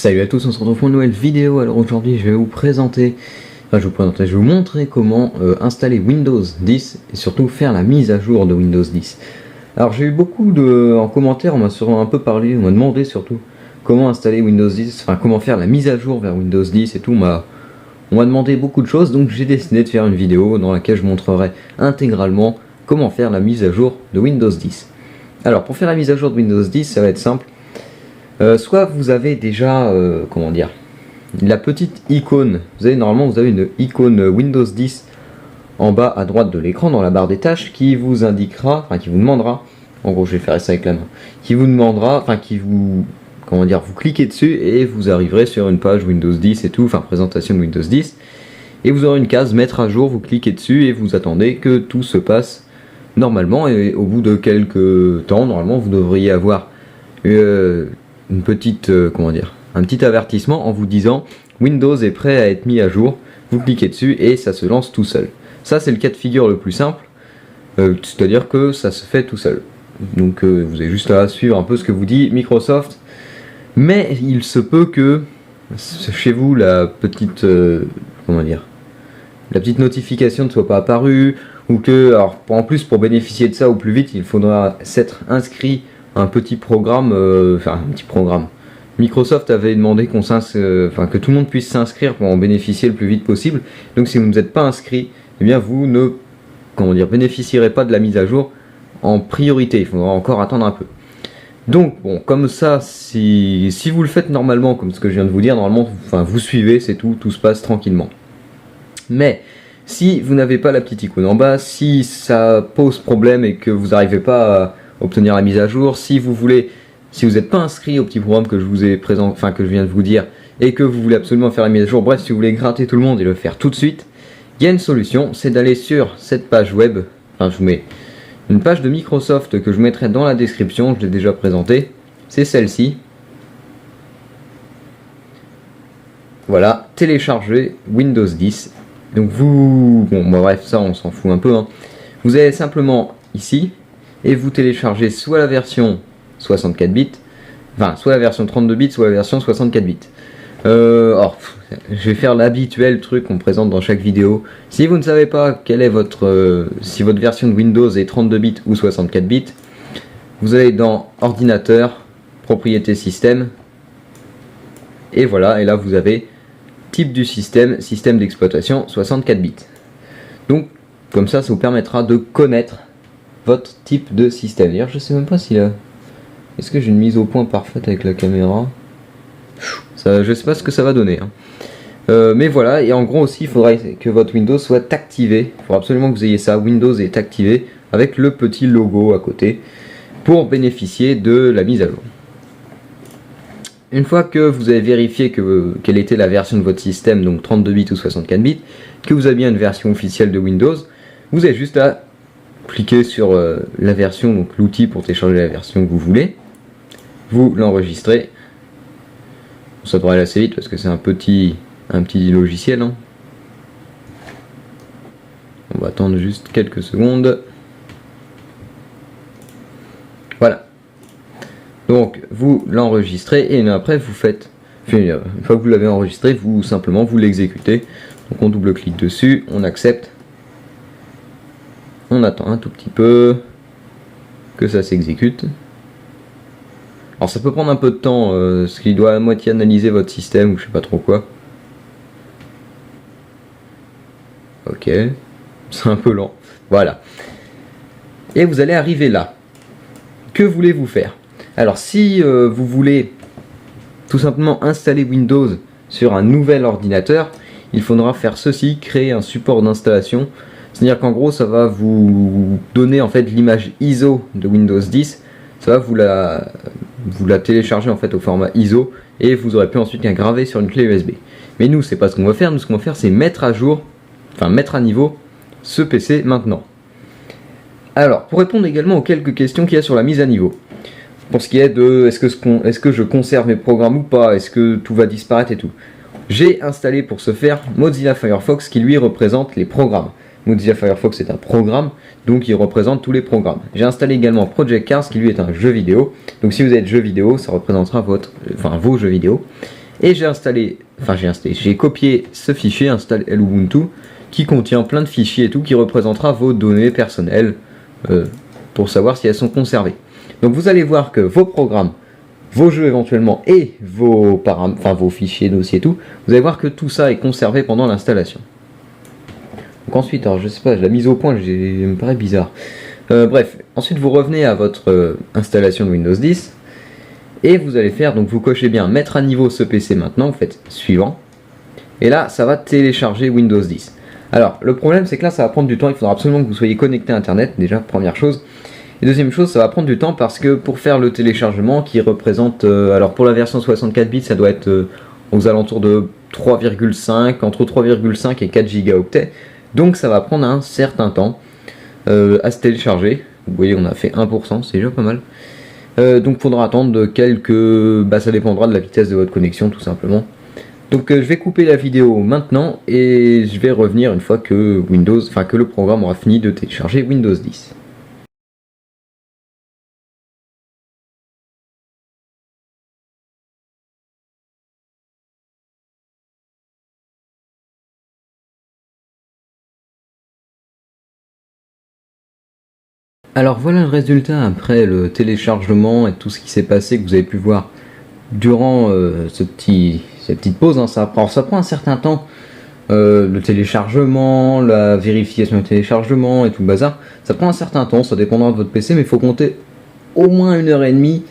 Salut à tous, on se retrouve pour une nouvelle vidéo. Alors aujourd'hui je vais vous présenter, je vais vous montrer comment installer Windows 10 et surtout faire la mise à jour de Windows 10. Alors j'ai eu beaucoup en commentaires, on m'a un peu parlé, on m'a demandé surtout comment installer Windows 10, enfin comment faire la mise à jour vers Windows 10 et tout. On m'a demandé beaucoup de choses, donc j'ai décidé de faire une vidéo dans laquelle je montrerai intégralement comment faire la mise à jour de Windows 10. Alors pour faire la mise à jour de Windows 10, ça va être simple. Soit vous avez déjà, la petite icône, normalement vous avez une icône Windows 10 en bas à droite de l'écran dans la barre des tâches qui vous indiquera, qui vous demandera, en gros je vais faire ça avec la main, qui vous demandera, vous cliquez dessus et vous arriverez sur une page Windows 10 et tout, présentation de Windows 10, et vous aurez une case mettre à jour, vous cliquez dessus et vous attendez que tout se passe normalement, et au bout de quelques temps, normalement vous devriez avoir une petite, un petit avertissement en vous disant Windows est prêt à être mis à jour. Vous cliquez dessus et ça se lance tout seul. Ça c'est le cas de figure le plus simple, c'est-à-dire que ça se fait tout seul. Donc vous avez juste à suivre un peu ce que vous dit Microsoft. Mais il se peut que chez vous la petite la petite notification ne soit pas apparue, ou que, alors en plus pour bénéficier de ça au plus vite, il faudra s'être inscrit à un petit programme, Microsoft avait demandé que tout le monde puisse s'inscrire pour en bénéficier le plus vite possible. Donc si vous ne vous êtes pas inscrit, eh bien vous ne bénéficierez pas de la mise à jour en priorité. Il faudra encore attendre un peu. Donc bon, comme ça, si vous le faites normalement, comme ce que je viens de vous dire, normalement, vous suivez, c'est tout, tout se passe tranquillement. Mais si vous n'avez pas la petite icône en bas, si ça pose problème et que vous n'arrivez pas à obtenir la mise à jour, si vous n'êtes pas inscrit au petit programme que je vous ai que je viens de vous dire, et que vous voulez absolument faire la mise à jour, bref, si vous voulez gratter tout le monde et le faire tout de suite, il y a une solution, c'est d'aller sur cette page web. Je vous mets une page de Microsoft que je mettrai dans la description, je l'ai déjà présentée, c'est celle-ci. Voilà, télécharger Windows 10. Donc bref, ça on s'en fout un peu, hein. Vous allez simplement ici et vous téléchargez soit la version 64 bits, soit la version 32 bits, soit la version 64 bits. Je vais faire l'habituel truc qu'on présente dans chaque vidéo. Si vous ne savez pas quelle est si votre version de Windows est 32 bits ou 64 bits, vous allez dans ordinateur, propriété système, et voilà, et là vous avez type du système, système d'exploitation 64 bits. Donc comme ça vous permettra de connaître votre type de système. D'ailleurs je sais même pas si est-ce que j'ai une mise au point parfaite avec la caméra. Je sais pas ce que ça va donner, hein. Mais voilà, et en gros aussi il faudrait que votre Windows soit activé. Il faudra absolument que vous ayez ça, Windows est activé avec le petit logo à côté pour bénéficier de la mise à jour. Une fois que vous avez vérifié quelle était la version de votre système, donc 32 bits ou 64 bits, que vous avez bien une version officielle de Windows, vous avez juste à cliquez sur la version, donc l'outil pour télécharger la version que vous voulez, vous l'enregistrez. Ça devrait aller assez vite parce que c'est un petit logiciel, hein. On va attendre juste quelques secondes. Voilà. Donc vous l'enregistrez et après une fois que vous l'avez enregistré, vous l'exécutez. Donc on double-clique dessus, on accepte. On attend un tout petit peu que ça s'exécute. Alors ça peut prendre un peu de temps, parce qu'il doit à moitié analyser votre système ou je sais pas trop quoi. Ok, c'est un peu lent. Voilà. Et vous allez arriver là. Que voulez-vous faire? Alors si vous voulez tout simplement installer Windows sur un nouvel ordinateur, il faudra faire ceci, créer un support d'installation. C'est-à-dire qu'en gros ça va vous donner en fait l'image ISO de Windows 10, ça va vous la télécharger en fait au format ISO et vous aurez pu ensuite la graver sur une clé USB. Mais nous c'est pas ce qu'on va faire, nous ce qu'on va faire c'est mettre à jour, mettre à niveau ce PC maintenant. Alors pour répondre également aux quelques questions qu'il y a sur la mise à niveau, pour ce qui est de est-ce que je conserve mes programmes ou pas, est-ce que tout va disparaître et tout, j'ai installé pour ce faire Mozilla Firefox qui lui représente les programmes. Mozilla Firefox est un programme, donc il représente tous les programmes. J'ai installé également Project Cars qui lui est un jeu vidéo. Donc si vous êtes jeu vidéo, ça représentera vos jeux vidéo. Et j'ai copié ce fichier install Ubuntu qui contient plein de fichiers et tout qui représentera vos données personnelles pour savoir si elles sont conservées. Donc vous allez voir que vos programmes, vos jeux éventuellement et vos fichiers, dossiers et tout, vous allez voir que tout ça est conservé pendant l'installation. Donc ensuite, alors je sais pas, la mise au point me paraît bizarre. Bref, ensuite vous revenez à votre installation de Windows 10 et vous allez faire, donc vous cochez bien mettre à niveau ce PC maintenant, vous faites suivant et là ça va télécharger Windows 10. Alors le problème c'est que là ça va prendre du temps, il faudra absolument que vous soyez connecté à internet déjà, première chose. Et deuxième chose, ça va prendre du temps parce que pour faire le téléchargement qui représente, alors pour la version 64 bits ça doit être aux alentours de 3,5, entre 3,5 et 4 gigaoctets, donc ça va prendre un certain temps à se télécharger. Vous voyez on a fait 1%, c'est déjà pas mal. Donc il faudra attendre ça dépendra de la vitesse de votre connexion tout simplement. Donc je vais couper la vidéo maintenant et je vais revenir une fois que que le programme aura fini de télécharger Windows 10. Alors voilà le résultat après le téléchargement et tout ce qui s'est passé que vous avez pu voir durant cette petite pause. Hein. Ça prend un certain temps, le téléchargement, la vérification du téléchargement et tout le bazar. Ça prend un certain temps, ça dépendra de votre PC, mais il faut compter au moins 1h30.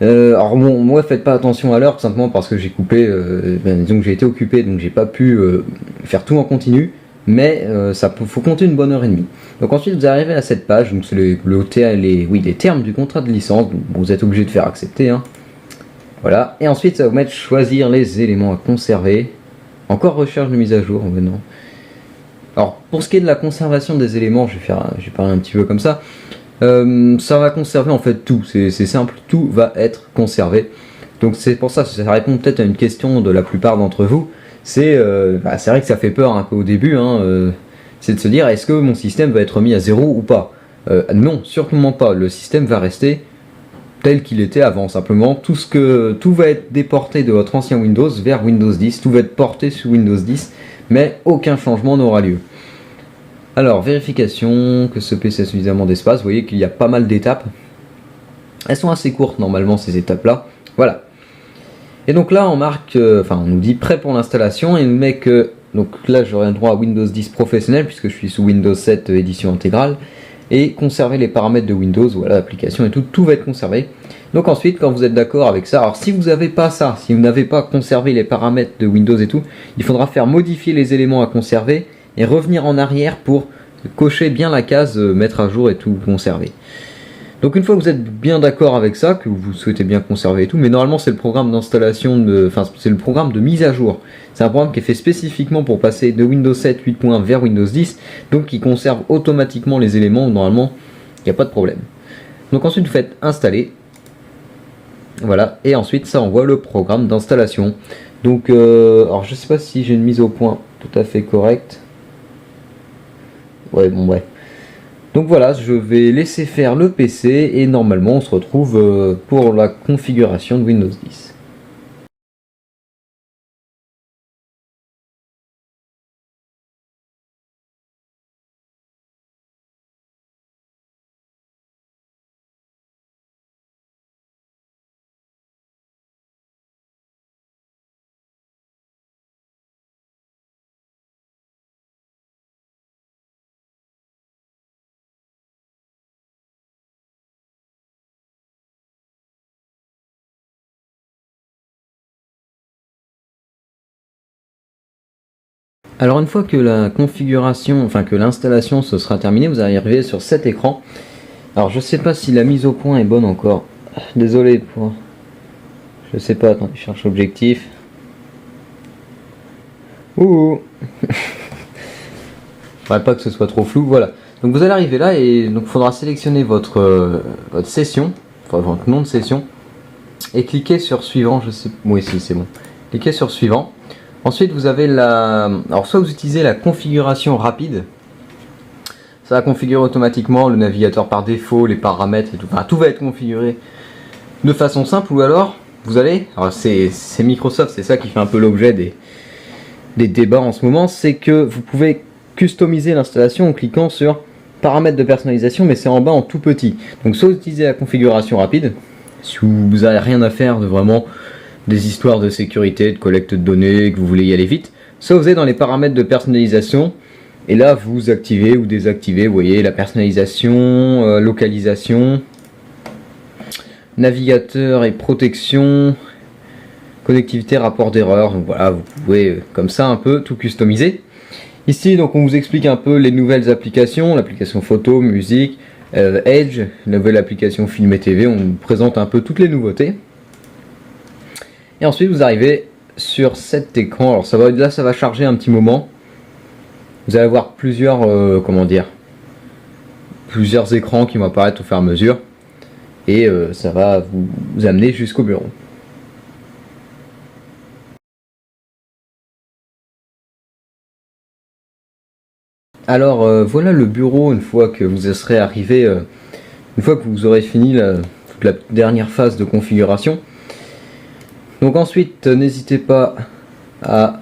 Alors bon, moi faites pas attention à l'heure, simplement parce que j'ai coupé, disons que j'ai été occupé, donc j'ai pas pu faire tout en continu. Mais faut compter une bonne heure et demie. Donc ensuite vous arrivez à cette page, donc c'est les termes du contrat de licence, donc vous êtes obligé de faire accepter. Hein. Voilà, et ensuite ça va vous mettre choisir les éléments à conserver. Encore recherche de mise à jour, maintenant. Alors pour ce qui est de la conservation des éléments, je vais parler un petit peu comme ça. Ça va conserver en fait tout, c'est simple, tout va être conservé. Donc c'est pour ça répond peut-être à une question de la plupart d'entre vous. C'est vrai que ça fait peur un peu au début, hein, c'est de se dire est-ce que mon système va être mis à 0 ou pas. Non, sûrement pas, le système va rester tel qu'il était avant, simplement tout va être déporté de votre ancien Windows vers Windows 10, tout va être porté sur Windows 10, mais aucun changement n'aura lieu. Alors, vérification que ce PC a suffisamment d'espace, vous voyez qu'il y a pas mal d'étapes, elles sont assez courtes normalement ces étapes là, voilà. Et donc là on marque, on nous dit prêt pour l'installation et il nous met que, donc là j'aurai le droit à Windows 10 professionnel puisque je suis sous Windows 7 édition intégrale et conserver les paramètres de Windows, voilà l'application et tout va être conservé. Donc ensuite quand vous êtes d'accord avec ça, alors si vous n'avez pas ça, si vous n'avez pas conservé les paramètres de Windows et tout, il faudra faire modifier les éléments à conserver et revenir en arrière pour cocher bien la case mettre à jour et tout conserver. Donc une fois que vous êtes bien d'accord avec ça, que vous souhaitez bien conserver et tout, mais normalement c'est le programme d'installation, c'est le programme de mise à jour. C'est un programme qui est fait spécifiquement pour passer de Windows 7 8.1 vers Windows 10, donc qui conserve automatiquement les éléments, normalement il n'y a pas de problème. Donc ensuite vous faites installer, voilà, et ensuite ça envoie le programme d'installation. Donc alors je sais pas si j'ai une mise au point tout à fait correcte. Ouais bon bref. Donc voilà, je vais laisser faire le PC et normalement on se retrouve pour la configuration de Windows 10. Alors une fois que la configuration, que l'installation se sera terminée, vous arriverez sur cet écran. Alors je sais pas si la mise au point est bonne encore. Désolé pour... Je sais pas, attends, je cherche l'objectif. Ouh. Faudrait pas que ce soit trop flou, voilà. Donc vous allez arriver là et donc il faudra sélectionner votre session, votre nom de session, et cliquer sur suivant, je sais... Oui si c'est bon. Cliquez sur suivant. Ensuite vous avez alors soit vous utilisez la configuration rapide, ça va configurer automatiquement le navigateur par défaut, les paramètres et tout, tout va être configuré de façon simple, ou alors vous allez, alors c'est Microsoft, c'est ça qui fait un peu l'objet des débats en ce moment, c'est que vous pouvez customiser l'installation en cliquant sur paramètres de personnalisation, mais c'est en bas en tout petit. Donc soit vous utilisez la configuration rapide, si vous n'avez rien à faire de vraiment des histoires de sécurité, de collecte de données, que vous voulez y aller vite, soit vous êtes dans les paramètres de personnalisation, et là vous activez ou désactivez, vous voyez, la personnalisation, localisation, navigateur et protection, connectivité, rapport d'erreur. Donc voilà, vous pouvez comme ça un peu tout customiser. Ici donc on vous explique un peu les nouvelles applications, l'application photo, musique, Edge, nouvelle application film et TV, on vous présente un peu toutes les nouveautés. Et ensuite vous arrivez sur cet écran, alors là ça va charger un petit moment. Vous allez avoir plusieurs, plusieurs écrans qui vont apparaître au fur et à mesure. Et ça va vous amener jusqu'au bureau. Alors voilà le bureau une fois que vous serez arrivé, une fois que vous aurez fini toute la dernière phase de configuration. Donc ensuite n'hésitez pas à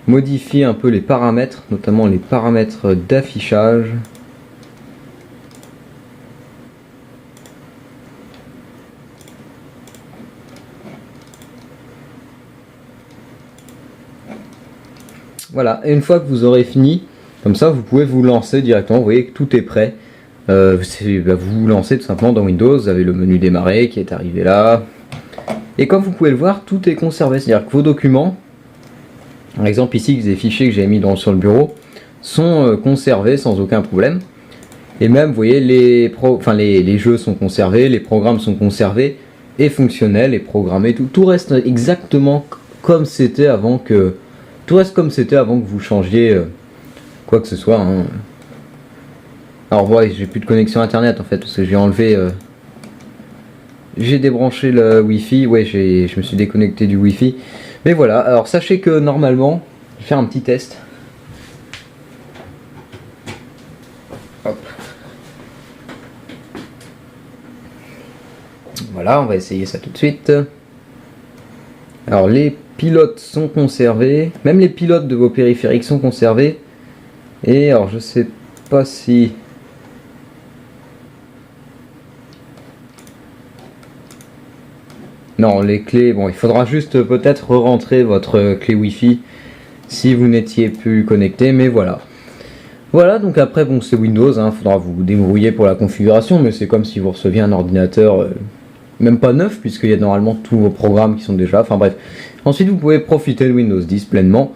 modifier un peu les paramètres, notamment les paramètres d'affichage. Voilà, et une fois que vous aurez fini, comme ça vous pouvez vous lancer directement, vous voyez que tout est prêt. Vous vous lancez tout simplement dans Windows, vous avez le menu démarrer qui est arrivé là. Et comme vous pouvez le voir, tout est conservé, c'est-à-dire que vos documents, par exemple ici, les fichiers que j'ai mis sur le bureau, sont conservés sans aucun problème. Et même, vous voyez, les jeux sont conservés, les programmes sont conservés, et fonctionnels, et programmés, tout reste exactement comme c'était avant que... Tout reste comme c'était avant que vous changiez quoi que ce soit. Hein. Alors ouais, j'ai plus de connexion internet en fait, parce que j'ai enlevé... j'ai débranché le Wi-Fi, ouais, je me suis déconnecté du Wi-Fi. Mais voilà, alors sachez que normalement, je vais faire un petit test. Hop. Voilà, on va essayer ça tout de suite. Alors les pilotes sont conservés, même les pilotes de vos périphériques sont conservés. Et alors je sais pas si... Non, les clés, bon, il faudra juste peut-être re-rentrer votre clé Wi-Fi si vous n'étiez plus connecté, mais voilà. Voilà, donc après, bon, c'est Windows, hein, faudra vous débrouiller pour la configuration, mais c'est comme si vous receviez un ordinateur, même pas neuf, puisqu'il y a normalement tous vos programmes qui sont déjà, enfin bref. Ensuite, vous pouvez profiter de Windows 10 pleinement.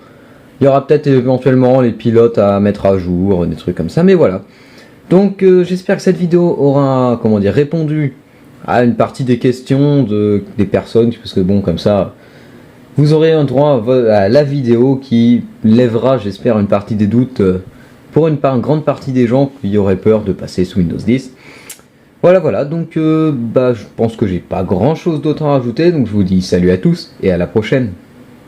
Il y aura peut-être éventuellement les pilotes à mettre à jour, des trucs comme ça, mais voilà. Donc, j'espère que cette vidéo aura, répondu à une partie des questions des personnes, parce que bon, comme ça, vous aurez un droit à la vidéo qui lèvera, j'espère, une partie des doutes pour une grande partie des gens qui auraient peur de passer sous Windows 10. Voilà, donc je pense que j'ai pas grand chose d'autre à rajouter, donc je vous dis salut à tous et à la prochaine.